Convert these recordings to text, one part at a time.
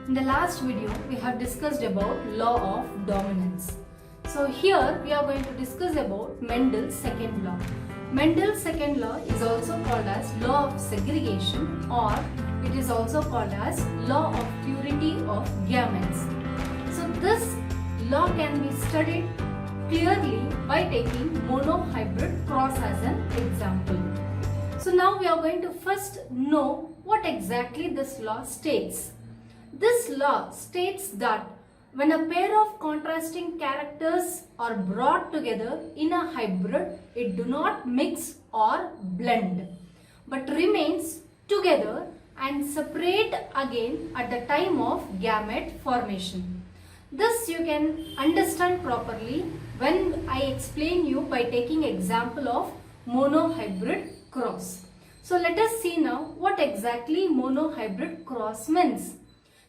In the last video, we have discussed about law of dominance. So here we are going to discuss about Mendel's second law. Mendel's second law is also called as law of segregation, or it is also called as law of purity of gametes. So this law can be studied clearly by taking monohybrid cross as an example. So now we are going to first know what exactly this law states. This law states that when a pair of contrasting characters are brought together in a hybrid, it do not mix or blend, but remains together and separate again at the time of gamete formation. This you can understand properly when I explain you by taking example of monohybrid cross. So let us see now what exactly monohybrid cross means.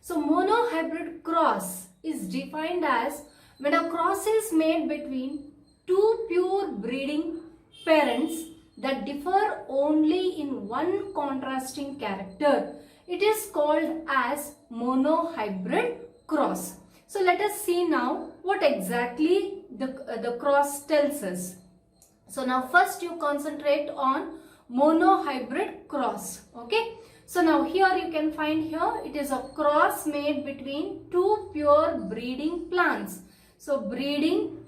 So monohybrid cross is defined as when a cross is made between two pure breeding parents that differ only in one contrasting character. It is called as monohybrid cross. So let us see now what exactly the cross tells us. So now first you concentrate on monohybrid cross. Okay. So now here you can find here it is a cross made between two pure breeding plants. So breeding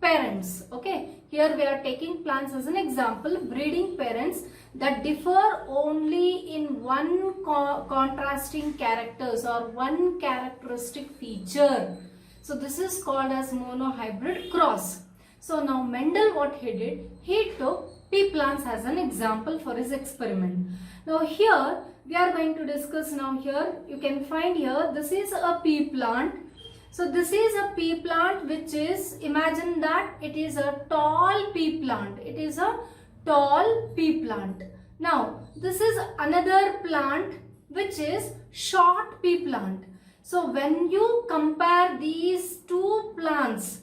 parents. Okay. Here we are taking plants as an example. Breeding parents that differ only in one contrasting characters or one characteristic feature. So this is called as monohybrid cross. So now Mendel, what he did, he took pea plants as an example for his experiment. Now here we are going to discuss now here you can find here this is a pea plant. So this is a pea plant which is, imagine that it is a tall pea plant. It is a tall pea plant. Now this is another plant which is short pea plant. So when you compare these two plants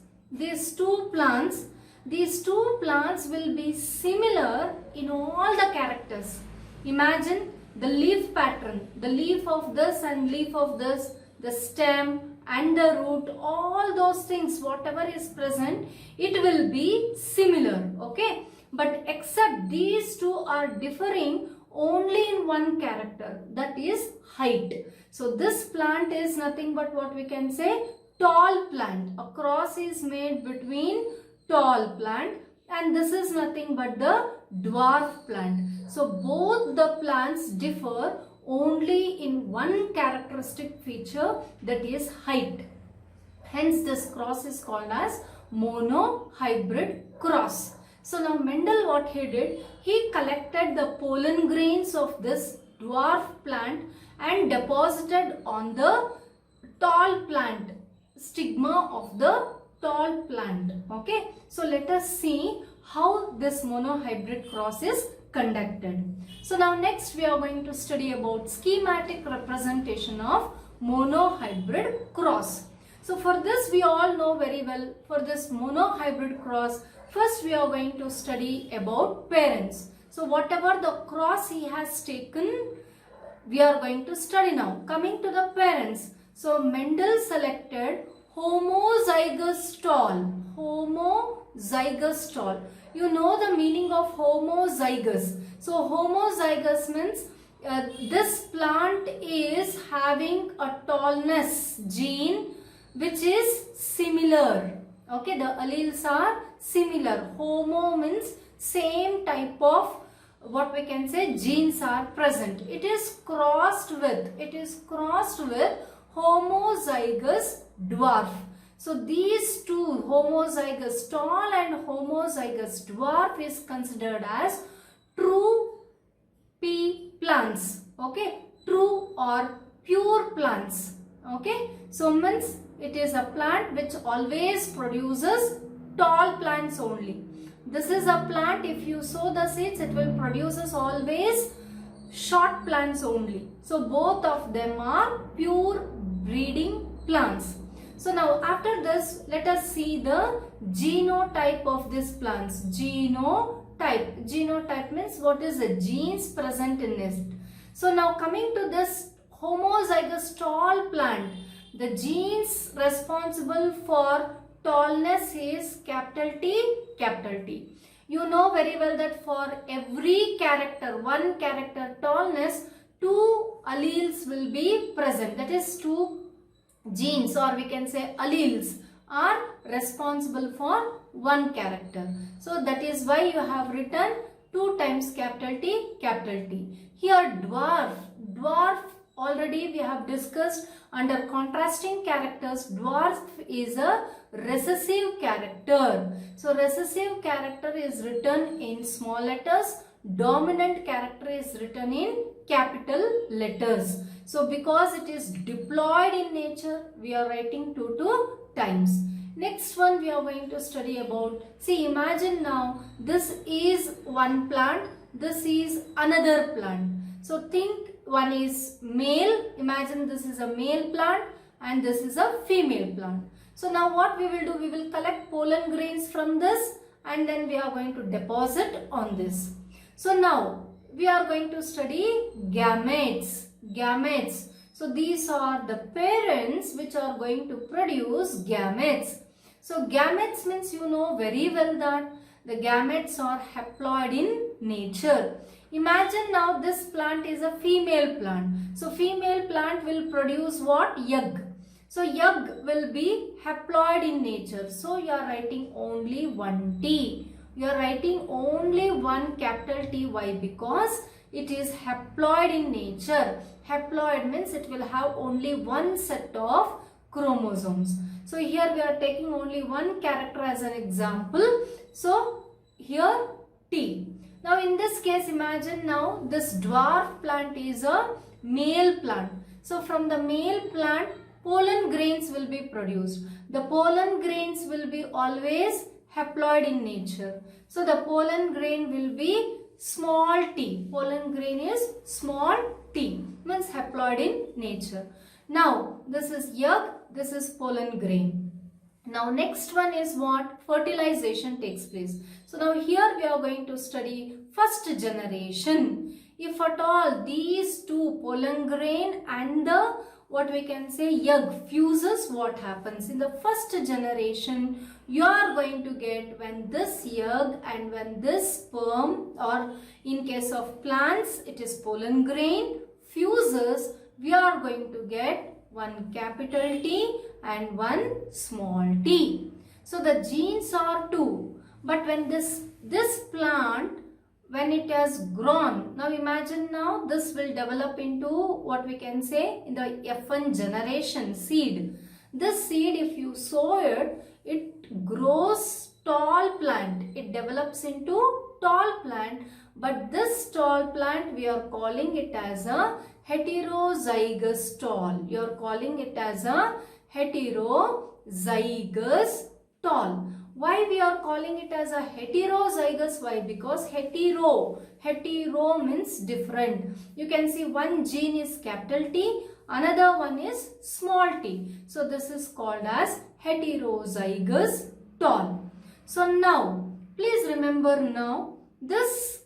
will be similar in all the characters. Imagine the leaf pattern, the leaf of this and leaf of this, the stem and the root, all those things, whatever is present, it will be similar. Okay. But except these two are differing only in one character, that is height. So this plant is nothing but what we can say, tall plant. A cross is made between tall plant, and this is nothing but the dwarf plant. So both the plants differ only in one characteristic feature, that is height. Hence this cross is called as monohybrid cross. So now Mendel, what he did, he collected the pollen grains of this dwarf plant and deposited on the tall plant, stigma of the tall plant. Okay. So let us see how this monohybrid cross is conducted. So now next we are going to study about schematic representation of monohybrid cross. So for this we all know very well, for this monohybrid cross, first we are going to study about parents. So whatever the cross he has taken, we are going to study now. Coming to the parents, so Mendel selected homozygous tall. Homozygous tall. You know the meaning of homozygous. So homozygous means this plant is having a tallness gene which is similar. Okay, the alleles are similar. Homo means same type of, what we can say, genes are present. It is crossed with homozygous dwarf. So these two, homozygous tall and homozygous dwarf, is considered as true pea plants. Okay, true or pure plants. Okay, so means it is a plant which always produces tall plants only. This is a plant, if you sow the seeds, it will produces always short plants only. So both of them are pure breeding plants. So now after this, let us see the genotype of these plants. Genotype means what is the genes present in it. So now coming to this homozygous tall plant, the genes responsible for tallness is capital T, capital T. You know very well that for every character, one character tallness, two alleles will be present. That is, two genes, or we can say alleles, are responsible for one character. So that is why you have written 2 times capital T, capital T. Here dwarf already we have discussed under contrasting characters. Dwarf is a recessive character. So recessive character is written in small letters. Dominant character is written in capital letters. So because it is diploid in nature, we are writing 2 times. Next one we are going to study about, see, imagine now this is one plant, this is another plant. So think one is male, imagine this is a male plant and this is a female plant. So now what we will do, we will collect pollen grains from this and then we are going to deposit on this. So now we are going to study gametes. Gametes. So these are the parents which are going to produce gametes. So gametes means you know very well that the gametes are haploid in nature. Imagine now this plant is a female plant. So female plant will produce what? Egg. So egg will be haploid in nature. So you are writing only one T. You are writing only one capital T. Why? Because it is haploid in nature. Haploid means it will have only one set of chromosomes. So here we are taking only one character as an example. So here T. Now in this case, imagine now this dwarf plant is a male plant. So from the male plant, pollen grains will be produced. The pollen grains will be always haploid in nature. So the pollen grain will be small t. Pollen grain is small t, means haploid in nature. Now this is egg, this is pollen grain. Now next one is what? Fertilization takes place. So now here we are going to study first generation. If at all these two, pollen grain and the what we can say egg, fuses, what happens? In the first generation, you are going to get when this egg and when this sperm, or in case of plants it is pollen grain, fuses, we are going to get one capital T and one small t. So the genes are two, but when this plant, when it has grown, now imagine now this will develop into what we can say in the F1 generation seed. This seed, if you sow it, it grows tall plant. It develops into tall plant, but this tall plant we are calling it as a heterozygous tall. You are calling it as a heterozygous tall. Why we are calling it as a heterozygous? Why? Because hetero means different. You can see one gene is capital T, another one is small t. So this is called as heterozygous tall. So now, please remember now, this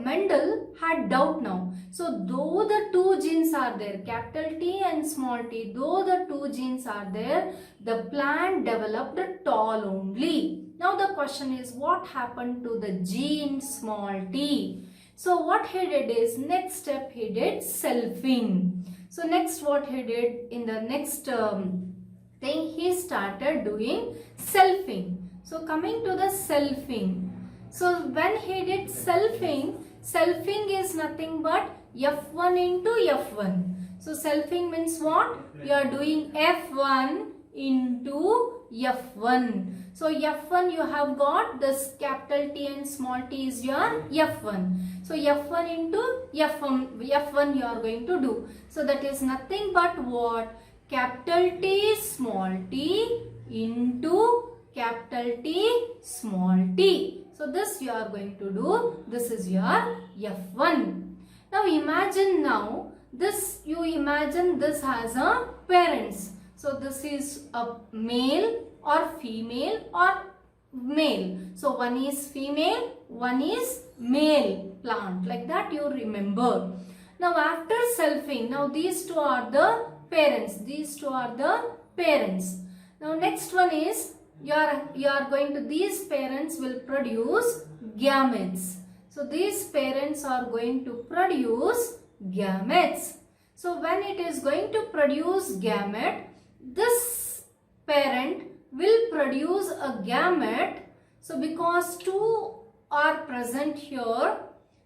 Mendel had doubt now. So though the two genes are there, capital T and small t, though the two genes are there, the plant developed tall only. Now the question is, what happened to the gene small t? So what he did is, next step he did selfing. So next what he did in the next thing, he started doing selfing. So coming to the selfing. So when he did selfing is nothing but F1 into F1. So selfing means what? You are doing F1 into F1. So F1 you have got this capital T and small t is your F1. So F1 into F1 you are going to do. So that is nothing but what? Capital T small t into capital T small t. So this you are going to do. This is your F1. Now imagine now this, you imagine this has a parents. So this is a male or female or male. So one is female, one is male plant. Like that you remember. Now after selfing, now these two are the parents. These two are the parents. Now next one is you are going to, these parents will produce gametes. So these parents are going to produce gametes. So when it is going to produce gamete, this parent will produce a gamete. So because two are present here,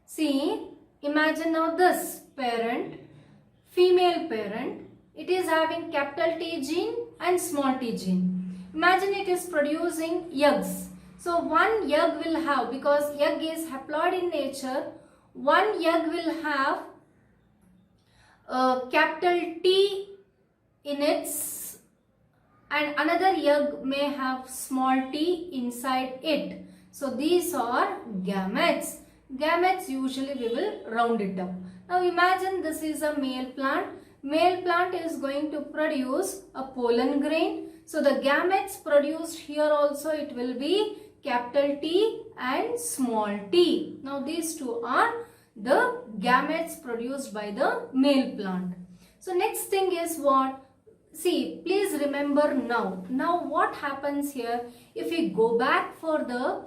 see, imagine now this parent, female parent, it is having capital T gene and small t gene. Imagine it is producing eggs. So one egg will have, because egg is haploid in nature, one egg will have capital T in its, and another egg may have small t inside it. So these are gametes. Gametes usually we will round it up. Now imagine this is a male plant. Male plant is going to produce a pollen grain. So the gametes produced here also, it will be capital T and small t. Now these two are the gametes produced by the male plant. So next thing is what? See, please remember now. Now what happens here? If we go back for the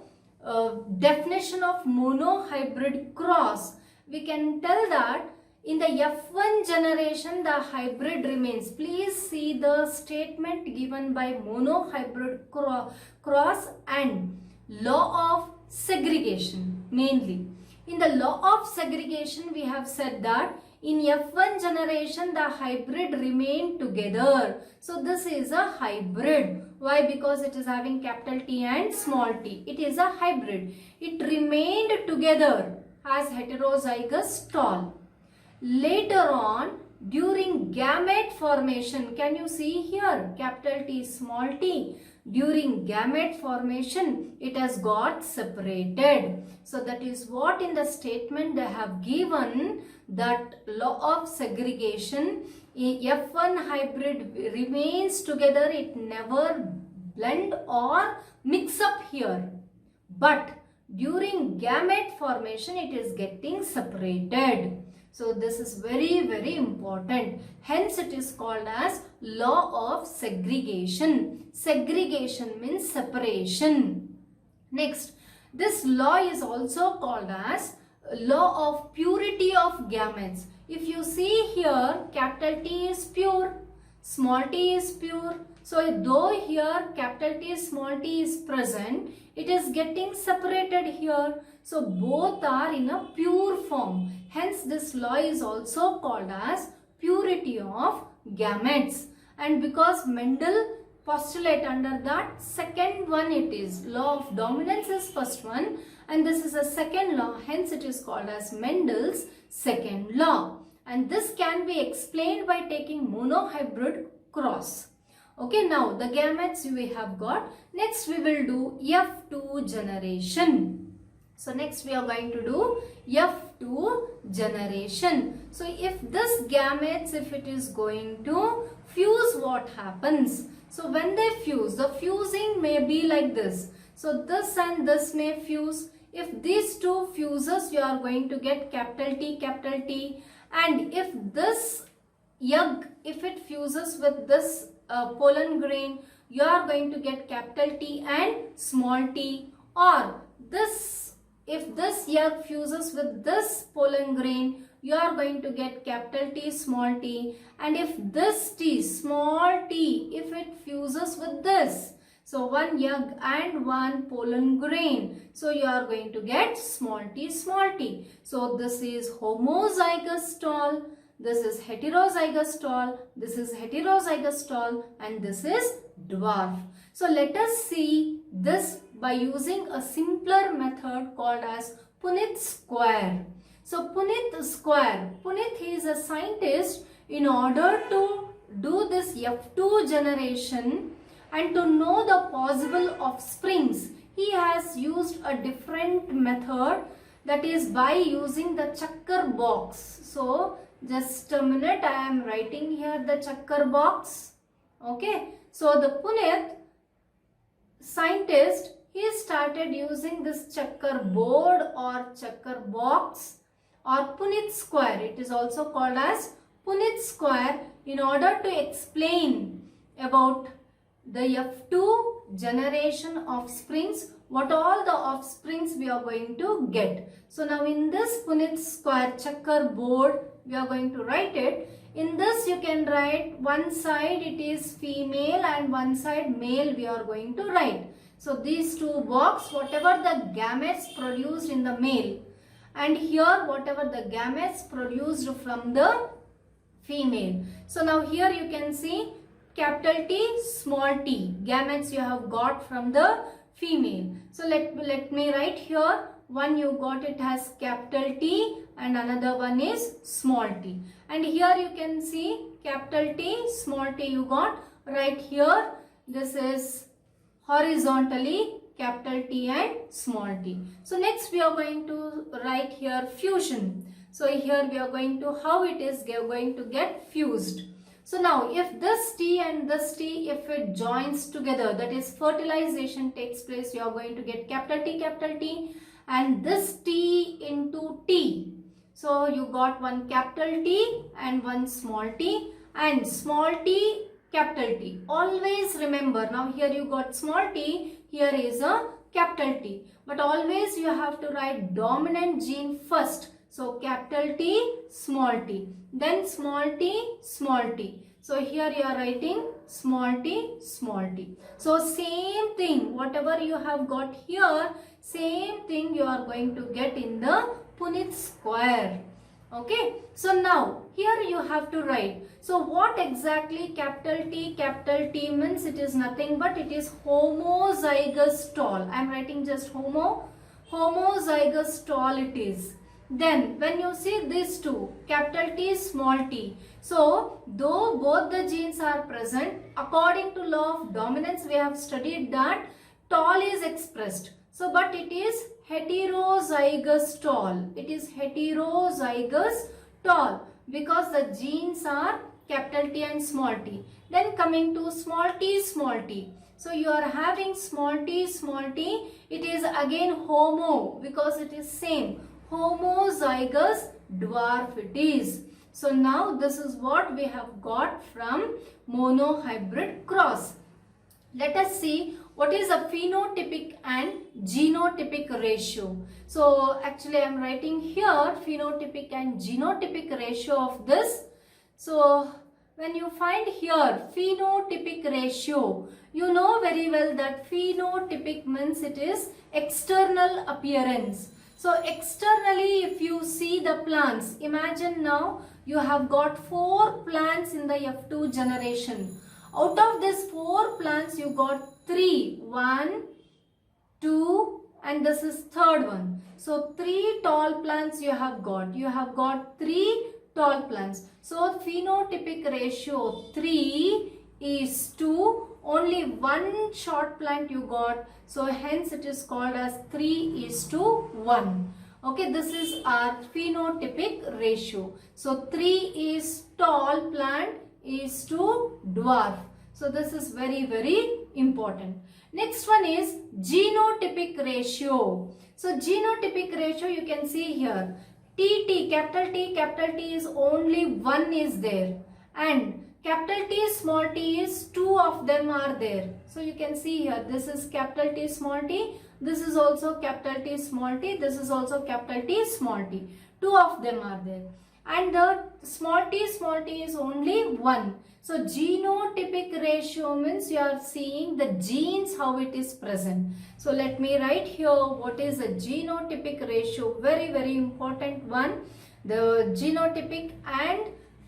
definition of monohybrid cross, we can tell that in the F1 generation the hybrid remains. Please see the statement given by monohybrid cross and law of segregation mainly. In the law of segregation we have said that in F1 generation the hybrid remain together. So this is a hybrid. Why? Because it is having capital T and small t. It is a hybrid. It remained together as heterozygous tall. Later on, during gamete formation, can you see here capital T small t? During gamete formation, it has got separated. So that is what in the statement they have given, that law of segregation, F1 hybrid remains together, it never blend or mix up here. But during gamete formation, it is getting separated. So this is very, very important. Hence it is called as law of segregation. Segregation means separation. Next, this law is also called as law of purity of gametes. If you see here, capital T is pure, small t is pure. So though here capital T small t is present, it is getting separated here. So both are in a pure form. Hence this law is also called as purity of gametes. And because Mendel postulate under that, second one it is law of dominance is first one and this is a second law. Hence it is called as Mendel's second law. And this can be explained by taking monohybrid cross. Okay, now the gametes we have got. Next we will do F2 generation. So next we are going to do F2 generation. So if this gametes, if it is going to fuse, what happens? So when they fuse, the fusing may be like this. So this and this may fuse. If these two fuses, you are going to get capital T, and if this egg, if it fuses with this pollen grain, you are going to get capital T and small t. Or this, if this egg fuses with this pollen grain, you are going to get capital T small t. And if this T small t, if it fuses with this, so one egg and one pollen grain, so you are going to get small t small t. So this is homozygous tall, this is heterozygous tall, this is heterozygous tall, and this is dwarf. So let us see this by using a simpler method called as Punnett square. So Punnett square, Punnett is a scientist. In order to do this F2 generation and to know the possible offsprings, he has used a different method, that is by using the checker box. So just a minute, I am writing here the checker box. Okay, so the Punnett scientist, he started using this checker board or checker box, or Punnett square. It is also called as Punnett square in order to explain about the F2 generation offsprings, what all the offsprings we are going to get. So now in this Punnett square checkerboard, we are going to write it. In this you can write one side it is female and one side male we are going to write. So these two box, whatever the gametes produced in the male, and here whatever the gametes produced from the female. So now here you can see capital T, small t, gametes you have got from the female. So let me write here, one you got it as capital T and another one is small t. And here you can see capital T, small t you got right here. This is horizontally capital T and small t. So next we are going to write here fusion. So here we are going to how it is going to get fused. So now if this T and this T, if it joins together, that is fertilization takes place, you are going to get capital T and this T into T. So you got one capital T and one small t, and small t, capital T. Always remember, now here you got small t, here is a capital T. But always you have to write dominant gene first. So capital T, small t. Then small t, small t. So here you are writing small t, small t. So same thing, whatever you have got here, same thing you are going to get in the Punnett square. Okay. So now here you have to write. So what exactly capital T means? It is nothing but it is homozygous tall. I am writing just homozygous tall it is. Then when you see these two, capital T, small t. So though both the genes are present, according to law of dominance we have studied that tall is expressed. So but it is heterozygous tall. It is heterozygous tall because the genes are capital T and small t. Then coming to small t, small t. So you are having small t, it is again homo because it is same. Homozygous dwarf it is. So now this is what we have got from monohybrid cross. Let us see what is a phenotypic and genotypic ratio. So actually I am writing here phenotypic and genotypic ratio of this. So when you find here phenotypic ratio, you know very well that phenotypic means it is external appearance. So externally if you see the plants, imagine now you have got 4 plants in the F2 generation. Out of these 4 plants you got 3, 1, 2 and this is third one. So 3 tall plants you have got. You have got 3 tall plants. So phenotypic ratio 3 is to only 1 short plant you got. So hence it is called as 3 is to 1. Okay, this is our phenotypic ratio. So 3 is tall plant is to dwarf. So this is very, very important. Next one is genotypic ratio. So genotypic ratio you can see here. capital T is only 1 is there. And capital T, small t is 2 of them are there. So you can see here, this is capital T, small t. This is also capital T, small t. This is also capital T, small t. 2 of them are there. And the small t is only 1. So genotypic ratio means you are seeing the genes how it is present. So let me write here what is the genotypic ratio. Very, very important one. The genotypic and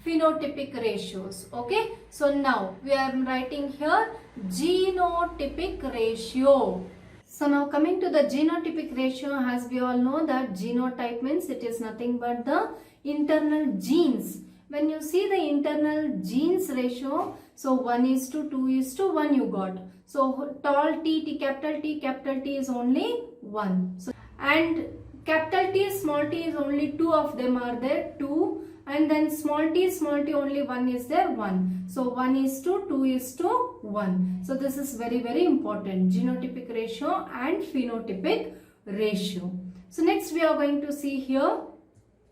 phenotypic ratios. Okay. So now we are writing here genotypic ratio. So now coming to the genotypic ratio, as we all know that genotype means it is nothing but the internal genes. When you see the internal genes ratio, so 1 is to 2 is to 1 you got. So tall capital T is only 1. So, and capital T, small t is only 2 of them are there, 2. And then small t only 1 is there, 1. So 1 is to 2 is to 1. So this is very, very important. Genotypic ratio and phenotypic ratio. So next we are going to see here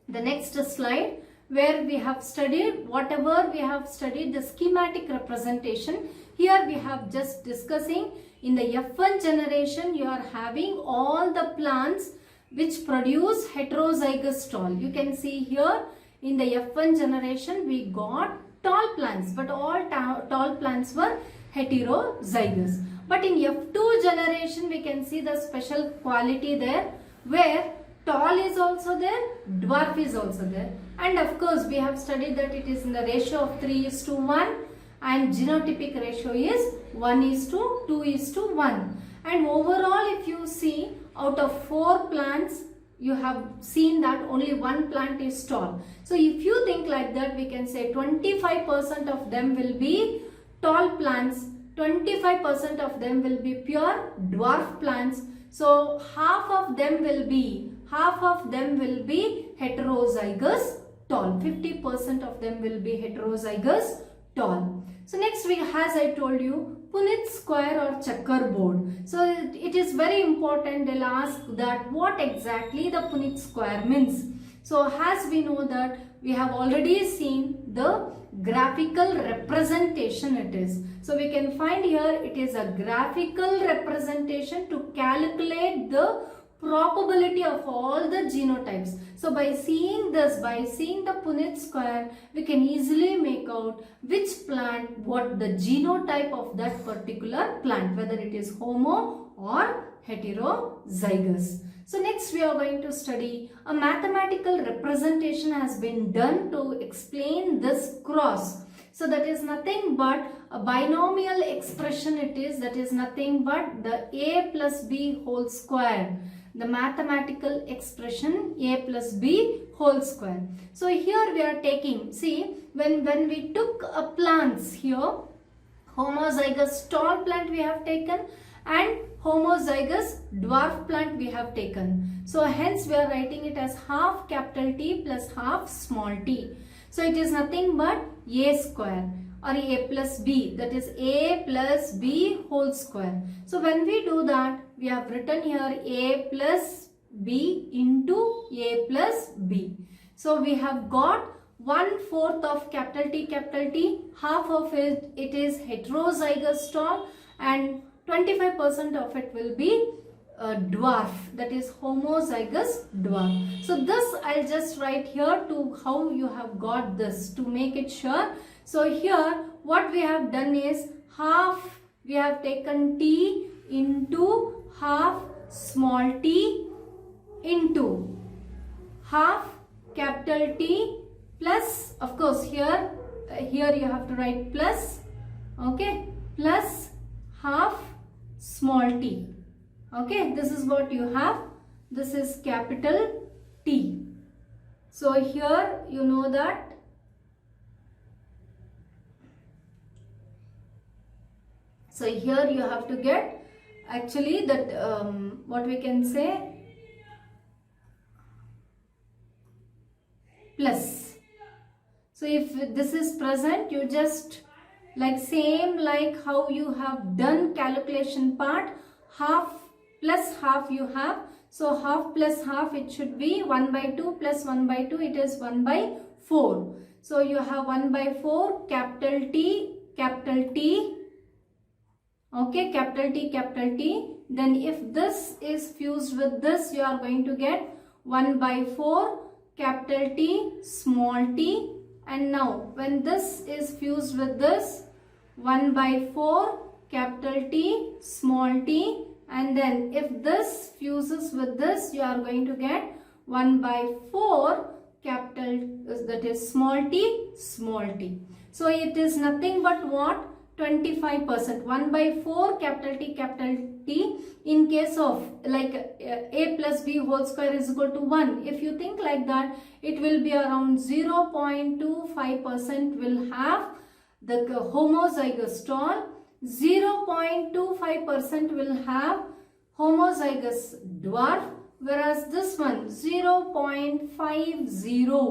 The next slide, where we have studied whatever we have studied the schematic representation. Here we have just discussing in the F1 generation you are having all the plants which produce heterozygous tall. You can see here in the F1 generation we got tall plants, but all tall plants were heterozygous. But in F2 generation we can see the special quality there, where tall is also there, dwarf is also there. And of course we have studied that it is in the ratio of 3:1 and genotypic ratio is 1:2:1. And overall if you see, out of 4 plants you have seen that only 1 plant is tall. So if you think like that, we can say 25% of them will be tall plants, 25% of them will be pure dwarf plants. So half of them will be heterozygous tall. 50% of them will be heterozygous tall. So next we, as I told you, Punnett square or checkerboard. So it is very important. They'll ask that what exactly the Punnett square means. So as we know that we have already seen the graphical representation it is. So we can find here it is a graphical representation to calculate the probability of all the genotypes. So by seeing this, by seeing the Punnett square, we can easily make out which plant, what the genotype of that particular plant, whether it is homo or heterozygous. So next we are going to study a mathematical representation has been done to explain this cross. So that is nothing but a binomial expression it is, that is nothing but the a plus b whole square. The mathematical expression a plus b whole square. So here we are taking, see, when we took a plants here, homozygous tall plant we have taken and homozygous dwarf plant we have taken. So hence we are writing it as half capital T plus half small t. So it is nothing but a square or a plus b, that is a plus b whole square. So when we do that, we have written here a plus b into a plus b. So we have got 1/4 of capital T, half of it is heterozygous tall and 25% of it will be dwarf, that is homozygous dwarf. So this I'll just write here to how you have got this to make it sure. So here what we have done is half, we have taken T into half small t into half capital T plus, of course here you have to write plus, okay, plus half small t. Okay, this is what you have. This is capital T. So here you know that here you have to get actually that what we can say plus. So if this is present, you just like same like how you have done calculation part, half plus half you have. So half plus half, it should be 1/2 plus 1/2, it is 1/4. So you have 1/4 capital T, okay, capital T. Then if this is fused with this, you are going to get 1/4 capital T small t. And now when this is fused with this, 1/4 capital T small t. And then if this fuses with this, you are going to get 1/4 capital, that is small t. So it is nothing but what? 25%. 1/4 capital T in case of like a plus b whole square is equal to 1. If you think like that, it will be around 0.25% will have the homozygous tall, 0.25% will have homozygous dwarf, whereas this one 0.50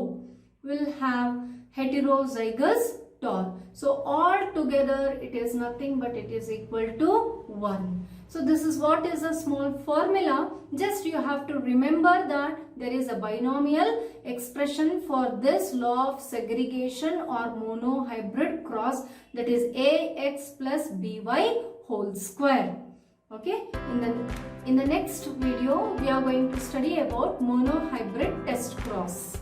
will have heterozygous tall. So all together it is nothing but it is equal to 1. So this is what is a small formula. Just you have to remember that there is a binomial expression for this law of segregation or monohybrid cross, that is ax plus by whole square. Okay, in the next video we are going to study about monohybrid test cross.